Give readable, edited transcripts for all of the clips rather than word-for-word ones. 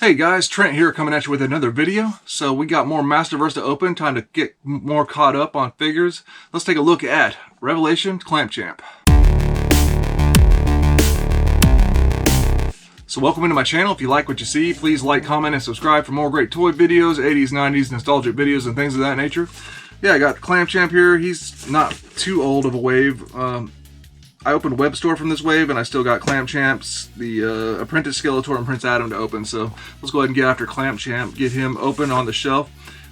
Hey guys, Trent here coming at you with another video. So we got more Masterverse to open, time to get more caught up on figures. Let's take a look at Revelation Clamp Champ. So welcome into my channel. If you like what you see, please like, comment, and subscribe for more great toy videos, 80s, 90s, nostalgic videos, and things of that nature. Yeah, I got the Clamp Champ here. He's not too old of a wave. I opened Web Store from this wave, and I still got Clamp Champs, the Apprentice Skeletor, and Prince Adam to open. So let's go ahead and get after Clamp Champ, get him open on the shelf.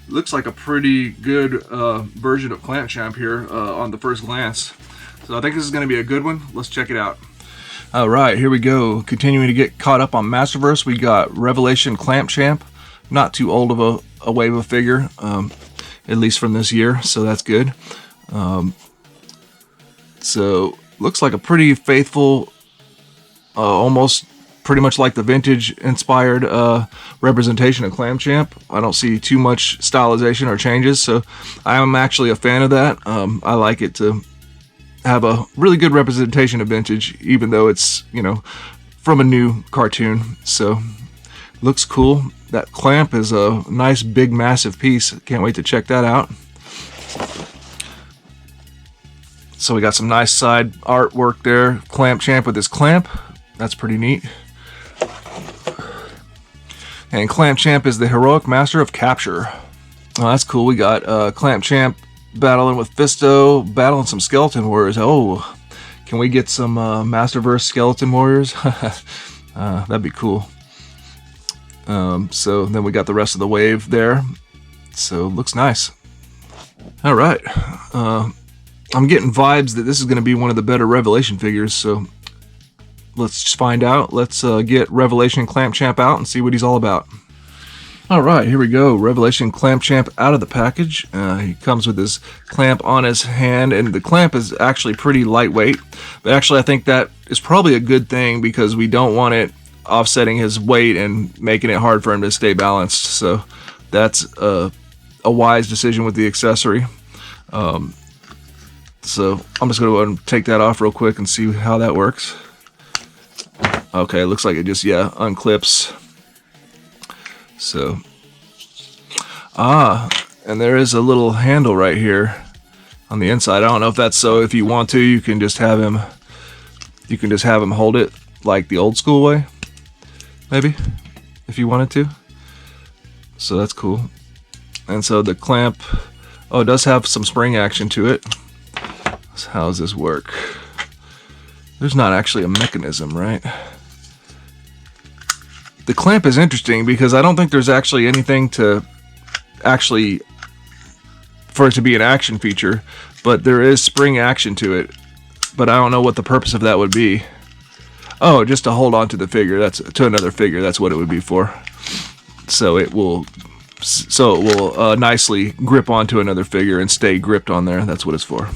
Looks like a pretty good version of Clamp Champ here on the first glance. So I think this is going to be a good one. Let's check it out. All right, here we go. Continuing to get caught up on Masterverse, we got Revelation Clamp Champ. Not too old of a wave of figure, at least from this year, so that's good. So looks like a pretty faithful, almost pretty much like the vintage inspired representation of Clamp Champ. I don't see too much stylization or changes, so I am actually a fan of that. I like it to have a really good representation of vintage, even though it's, you know, from a new cartoon. So looks cool. That clamp is a nice big massive piece. Can't wait to check that out. So we got some nice side artwork there. Clamp Champ with his clamp. That's pretty neat. And Clamp Champ is the heroic master of capture. Oh, that's cool. We got Clamp Champ battling with Fisto, battling some skeleton warriors. Oh, can we get some Masterverse skeleton warriors? That'd be cool. So then we got the rest of the wave there. So looks nice. All right. I'm getting vibes that this is going to be one of the better Revelation figures, so let's find out. Let's get Revelation Clamp Champ out and see what he's all about. Alright, here we go. Revelation Clamp Champ out of the package. He comes with his clamp on his hand, and the clamp is actually pretty lightweight. But actually I think that is probably a good thing, because we don't want it offsetting his weight and making it hard for him to stay balanced. So that's a wise decision with the accessory. So I'm just going to go ahead and take that off real quick and see how that works. Okay, looks like it just, yeah, unclips. So, and there is a little handle right here on the inside. I don't know if that's so. If you want to, you can just have him hold it like the old school way, maybe, if you wanted to. So that's cool. And so the clamp, oh, it does have some spring action to it. So how does this work? There's not actually a mechanism, right? The clamp is interesting because I don't think there's actually anything to actually for it to be an action feature, but there is spring action to it. But I don't know what the purpose of that would be. Oh, just to hold on to the figure. That's to another figure. That's what it would be for. So it will nicely grip onto another figure and stay gripped on there. That's what it's for.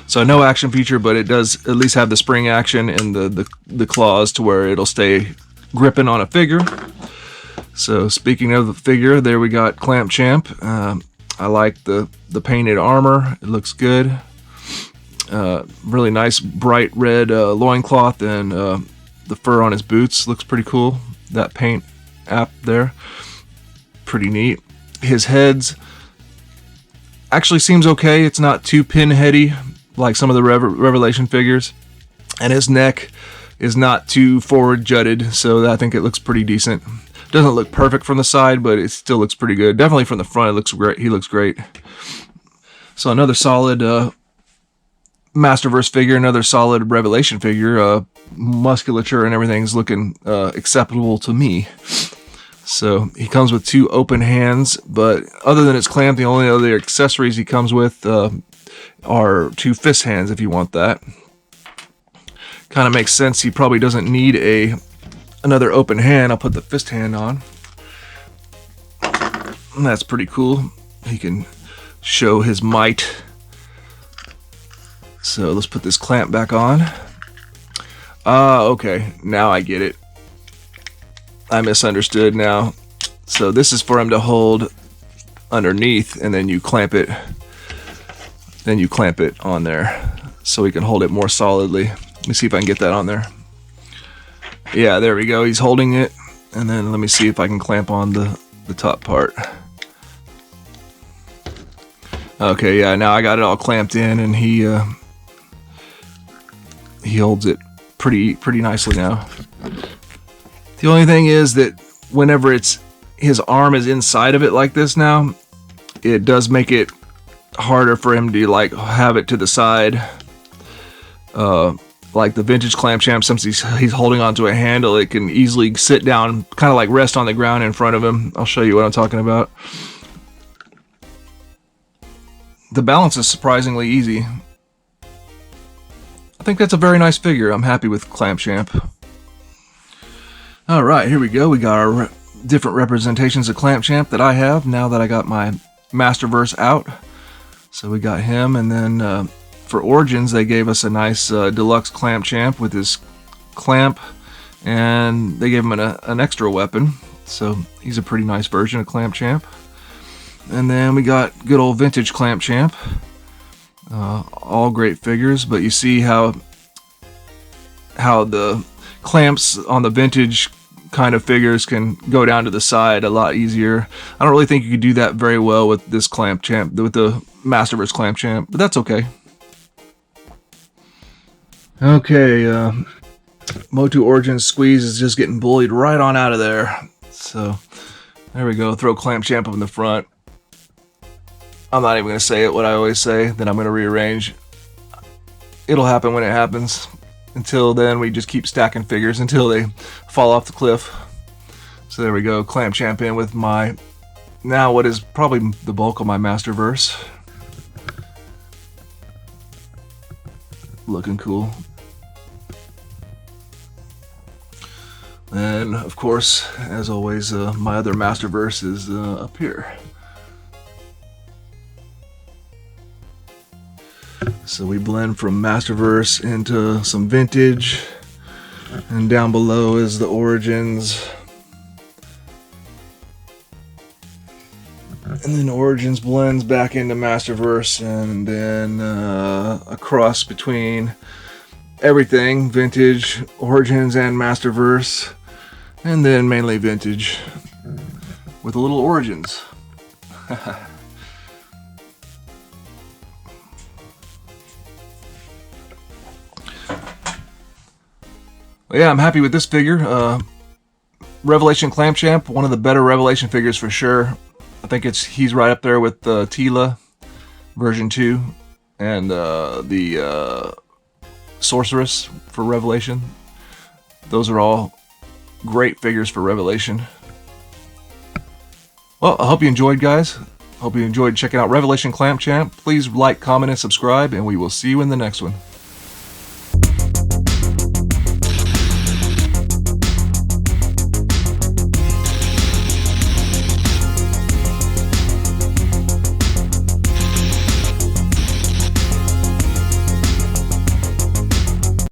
So no action feature, but it does at least have the spring action and the claws to where it'll stay gripping on a figure. So speaking of the figure, there we got Clamp Champ. I like the painted armor. It looks good. Really nice bright red loincloth, and the fur on his boots looks pretty cool. That paint app there, pretty neat. His heads actually seems okay. It's not too pinheady like some of the Revelation figures, and his neck is not too forward jutted, so I think it looks pretty decent. Doesn't look perfect from the side, but it still looks pretty good. Definitely from the front, it looks great. He looks great. So another solid Masterverse figure, another solid Revelation figure. Musculature and everything's looking acceptable to me. So he comes with two open hands, but other than his clamp, the only other accessories he comes with are two fist hands if you want that. Kind of makes sense. He probably doesn't need another open hand. I'll put the fist hand on. And that's pretty cool. He can show his might. So let's put this clamp back on. Okay, now I get it. I misunderstood now. So this is for him to hold underneath, and then you clamp it. Then you clamp it on there, so he can hold it more solidly. Let me see if I can get that on there. Yeah, there we go. He's holding it And then let me see if I can clamp on the top part. Okay, yeah, now I got it all clamped in, and he holds it pretty nicely now. The only thing is that whenever his arm is inside of it like this now, it does make it harder for him to like have it to the side. Like the vintage clamp champ, since he's holding onto a handle, it can easily sit down, kind of like rest on the ground in front of him. I'll show you what I'm talking about. The balance is surprisingly easy. I think that's a very nice figure. I'm happy with Clamp Champ. Alright, here we go. We got our different representations of Clamp Champ that I have now that I got my Masterverse out. So we got him, and then for Origins they gave us a nice deluxe Clamp Champ with his clamp, and they gave him an extra weapon. So he's a pretty nice version of Clamp Champ. And then we got good old vintage Clamp Champ. All great figures, but you see how the clamps on the vintage kind of figures can go down to the side a lot easier. I don't really think you could do that very well with this Clamp Champ, with the Masterverse Clamp Champ, but that's okay. Okay, MOTU Origins Squeeze is just getting bullied right on out of there. So there we go. Throw Clamp Champ up in the front. I'm not even going to say it, what I always say, then I'm going to rearrange. It'll happen when it happens. Until then, we just keep stacking figures until they fall off the cliff. So there we go, Clamp Champ in with my, now what is probably the bulk of my Masterverse. Looking cool. And of course, as always, my other Masterverse is up here. So we blend from Masterverse into some vintage, and down below is the Origins. And then Origins blends back into Masterverse, and then a cross between everything, vintage, Origins, and Masterverse, and then mainly vintage with a little Origins. Yeah, I'm happy with this figure. Revelation Clamp Champ, one of the better Revelation figures for sure. I think he's right up there with Tila version 2 and the Sorceress for Revelation. Those are all great figures for Revelation. Well, I hope you enjoyed, guys. Hope you enjoyed checking out Revelation Clamp Champ. Please like, comment, and subscribe, and we will see you in the next one.